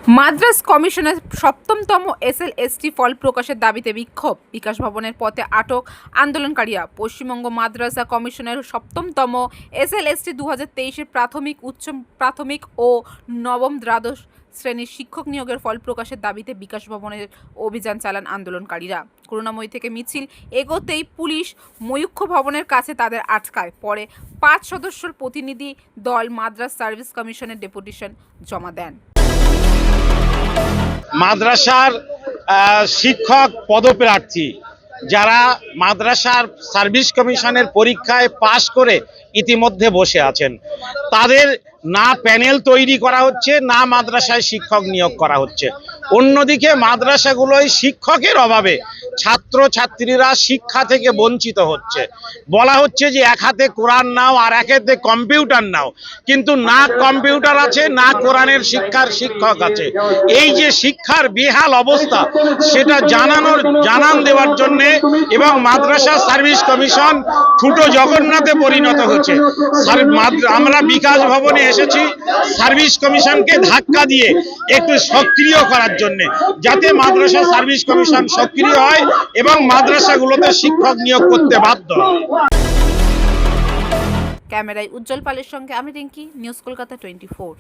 মাদ্রাজ কমিশনের সপ্তমতম এসএলএসটি ফল প্রকাশের দাবিতে বিক্ষোভ, বিকাশ ভবনের পথে আটক আন্দোলনকারীরা। পশ্চিমবঙ্গ মাদ্রাসা কমিশনের সপ্তমতম এসএলএসটি 2023-এর প্রাথমিক, উচ্চ প্রাথমিক ও নবম দ্বাদশ শ্রেণীর শিক্ষক নিয়োগের ফল প্রকাশের দাবিতে বিকাশ ভবনের অভিযান চালান আন্দোলনকারীরা। করুণাময়ী থেকে মিছিল এগোতেই পুলিশ ময়ূক্ষ ভবনের কাছে তাদের আটকায়। পরে 5 সদস্যের প্রতিনিধি দল মাদ্রাজ সার্ভিস কমিশনের ডেপুটেশন জমা দেন। মাদ্রাসার শিক্ষক পদপ্রার্থী যারা মাদ্রাসার সার্ভিস কমিশনের পরীক্ষায় পাশ করে ইতিমধ্যে বসে আছেন, তাদের না প্যানেল তৈরি করা হচ্ছে, না মাদ্রাসায় শিক্ষক নিয়োগ করা হচ্ছে। অন্যদিকে মাদ্রাসাগুলোয় শিক্ষকের অভাবে ছাত্রছাত্রীরা শিক্ষা থেকে বঞ্চিত হচ্ছে। বলা হচ্ছে যে এক হাতে কোরআন নাও আর এক হাতে কম্পিউটার নাও, কিন্তু না কম্পিউটার আছে না কোরআনের শিক্ষার শিক্ষক আছে। এই যে শিক্ষার বেহাল অবস্থা, সেটা জানান দেওয়ার জন্য এবং মাদ্রাসা সার্ভিস কমিশন ফুটো জগন্নাথে পরিণত হচ্ছে। আমরা বিকাশ ভবনে এসেছি সার্ভিস কমিশনকে ধাক্কা দিয়ে একটু সক্রিয় করার জন্য, যাতে মাদ্রাসা সার্ভিস কমিশন সক্রিয় হয় এবং মাদ্রাসাগুলোতে শিক্ষক নিয়োগ করতে বাধ্য হয়। ক্যামেরায় উজ্জ্বল পালের সঙ্গে আমি রিঙ্কি, নিউজ কলকাতা 24।